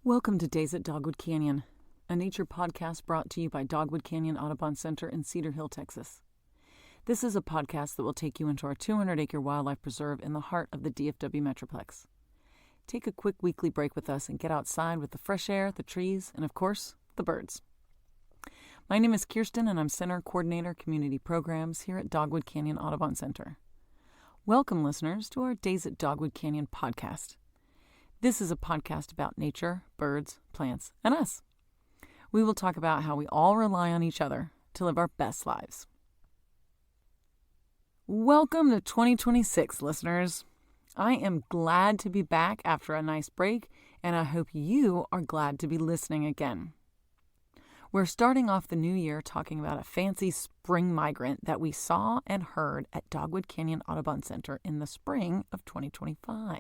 Welcome to Days at Dogwood Canyon, a nature podcast brought to you by Dogwood Canyon Audubon Center in Cedar Hill, Texas. This is a podcast that will take you into our 200-acre wildlife preserve in the heart of the DFW Metroplex. Take a quick weekly break with us and get outside with the fresh air, the trees, and of course, the birds. My name is Kirsten and I'm Center Coordinator Community Programs here at Dogwood Canyon Audubon Center. Welcome, listeners, to our Days at Dogwood Canyon podcast. This is a podcast about nature, birds, plants, and us. We will talk about how we all rely on each other to live our best lives. Welcome to 2026, listeners. I am glad to be back after a nice break, and I hope you are glad to be listening again. We're starting off the new year talking about a fancy spring migrant that we saw and heard at Dogwood Canyon Audubon Center in the spring of 2025.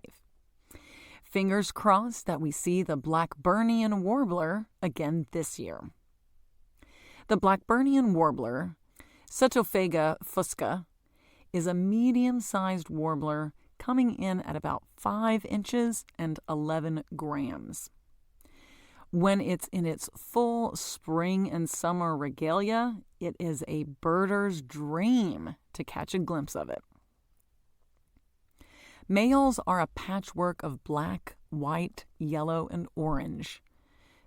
Fingers crossed that we see the Blackburnian Warbler again this year. The Blackburnian Warbler, Setophaga fusca, is a medium-sized warbler coming in at about 5 inches and 11 grams. When it's in its full spring and summer regalia, it is a birder's dream to catch a glimpse of it. Males are a patchwork of black, white, yellow, and orange.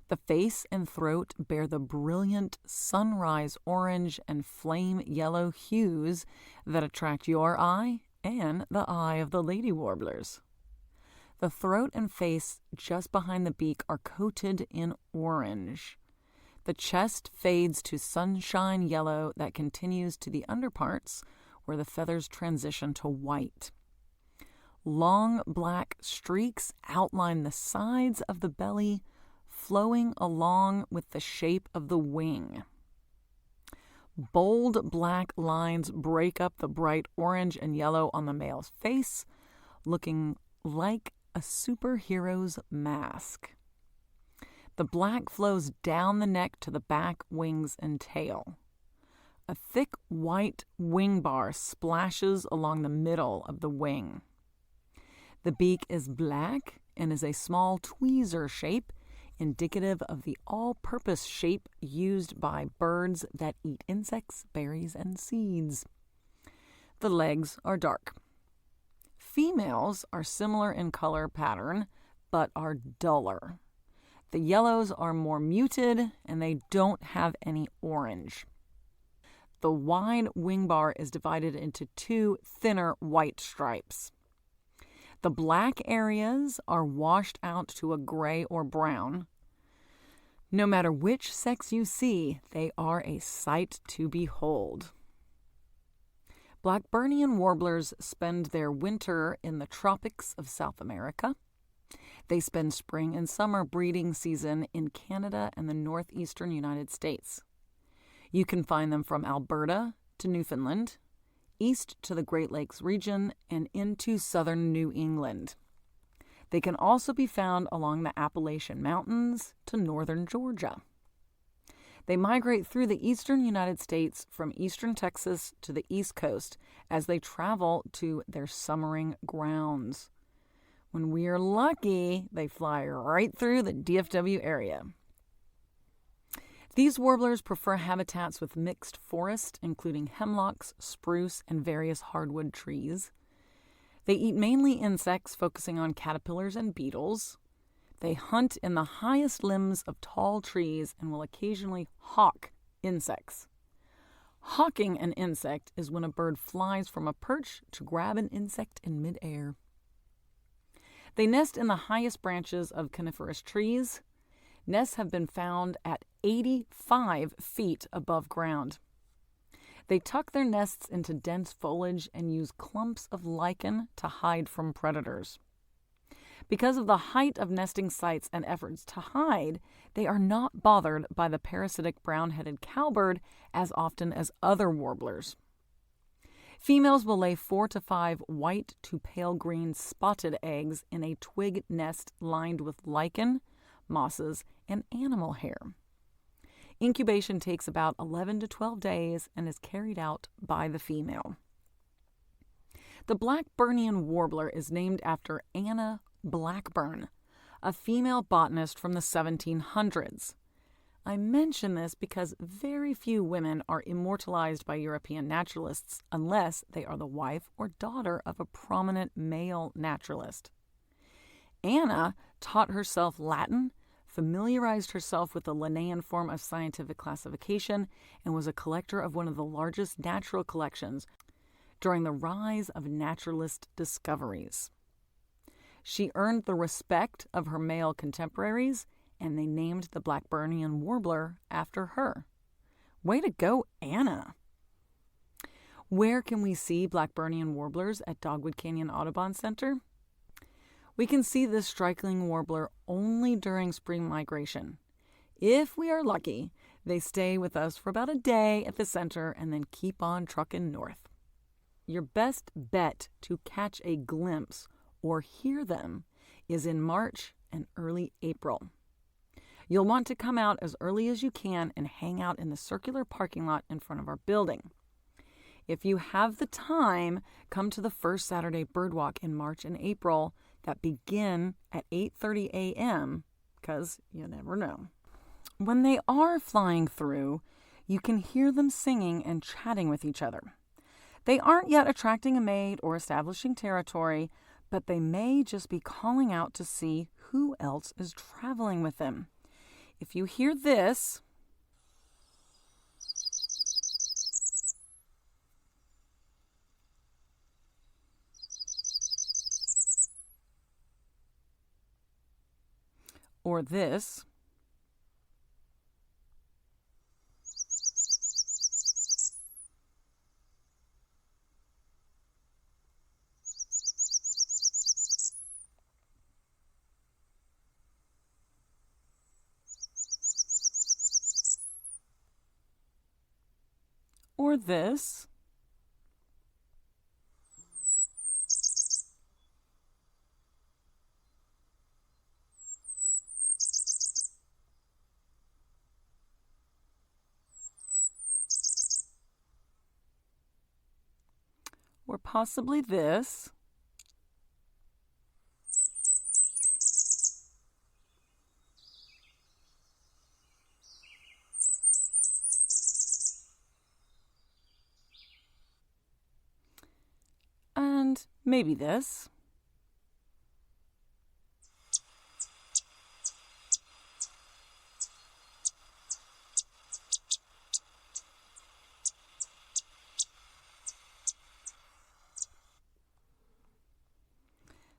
The face and throat bear the brilliant sunrise orange and flame yellow hues that attract your eye and the eye of the lady warblers. The throat and face just behind the beak are coated in orange. The chest fades to sunshine yellow that continues to the underparts where the feathers transition to white. Long black streaks outline the sides of the belly, flowing along with the shape of the wing. Bold black lines break up the bright orange and yellow on the male's face, looking like a superhero's mask. The black flows down the neck to the back, wings, and tail. A thick white wing bar splashes along the middle of the wing. The beak is black and is a small tweezer shape, indicative of the all-purpose shape used by birds that eat insects, berries, and seeds. The legs are dark. Females are similar in color pattern, but are duller. The yellows are more muted, and they don't have any orange. The wide wing bar is divided into 2 thinner white stripes. The black areas are washed out to a gray or brown. No matter which sex you see, they are a sight to behold. Blackburnian warblers spend their winter in the tropics of South America. They spend spring and summer breeding season in Canada and the northeastern United States. You can find them from Alberta to Newfoundland, east to the Great Lakes region, and into southern New England. They can also be found along the Appalachian Mountains to northern Georgia. They migrate through the eastern United States from eastern Texas to the East Coast as they travel to their summering grounds. When we are lucky, they fly right through the DFW area. These warblers prefer habitats with mixed forest, including hemlocks, spruce, and various hardwood trees. They eat mainly insects, focusing on caterpillars and beetles. They hunt in the highest limbs of tall trees and will occasionally hawk insects. Hawking an insect is when a bird flies from a perch to grab an insect in midair. They nest in the highest branches of coniferous trees. Nests have been found at 85 feet above ground. They tuck their nests into dense foliage and use clumps of lichen to hide from predators. Because of the height of nesting sites and efforts to hide, they are not bothered by the parasitic brown-headed cowbird as often as other warblers. Females will lay 4 to 5 white to pale green spotted eggs in a twig nest lined with lichen, mosses, and animal hair. Incubation takes about 11 to 12 days and is carried out by the female. The Blackburnian Warbler is named after Anna Blackburn, a female botanist from the 1700s. I mention this because very few women are immortalized by European naturalists unless they are the wife or daughter of a prominent male naturalist. Anna taught herself Latin, familiarized herself with the Linnaean form of scientific classification, and was a collector of one of the largest natural collections during the rise of naturalist discoveries. She earned the respect of her male contemporaries, and they named the Blackburnian Warbler after her. Way to go, Anna! Where can we see Blackburnian warblers at Dogwood Canyon Audubon Center? We can see this striking warbler only during spring migration. If we are lucky, they stay with us for about a day at the center and then keep on trucking north. Your best bet to catch a glimpse or hear them is in March and early April. You'll want to come out as early as you can and hang out in the circular parking lot in front of our building. If you have the time, come to the first Saturday birdwalk in March and April that begin at 8:30 a.m., because you never know. When they are flying through, you can hear them singing and chatting with each other. They aren't yet attracting a mate or establishing territory, but they may just be calling out to see who else is traveling with them. If you hear this, or this, or this, or possibly this, and maybe this.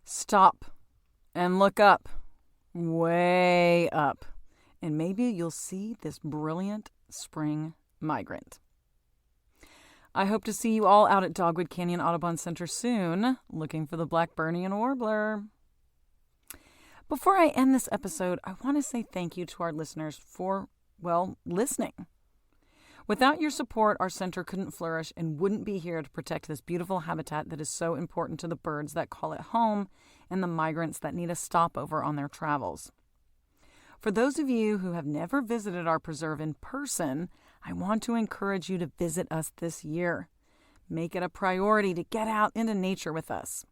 Stop and look up, way up, and maybe you'll see this brilliant spring migrant. I hope to see you all out at Dogwood Canyon Audubon Center soon, looking for the Blackburnian Warbler. Before I end this episode, I want to say thank you to our listeners for, listening. Without your support, our center couldn't flourish and wouldn't be here to protect this beautiful habitat that is so important to the birds that call it home and the migrants that need a stopover on their travels. For those of you who have never visited our preserve in person, I want to encourage you to visit us this year. Make it a priority to get out into nature with us.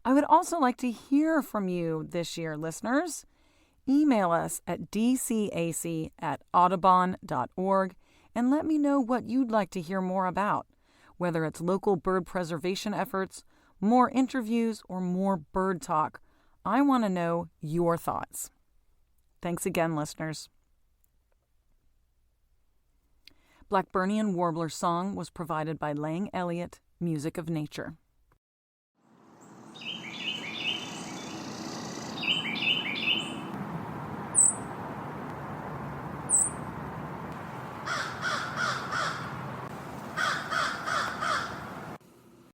I would also like to hear from you this year, listeners. Email us at dcac@audubon.org and let me know what you'd like to hear more about, whether it's local bird preservation efforts, more interviews, or more bird talk. I want to know your thoughts. Thanks again, listeners. Blackburnian Warbler song was provided by Lang Elliott, Music of Nature.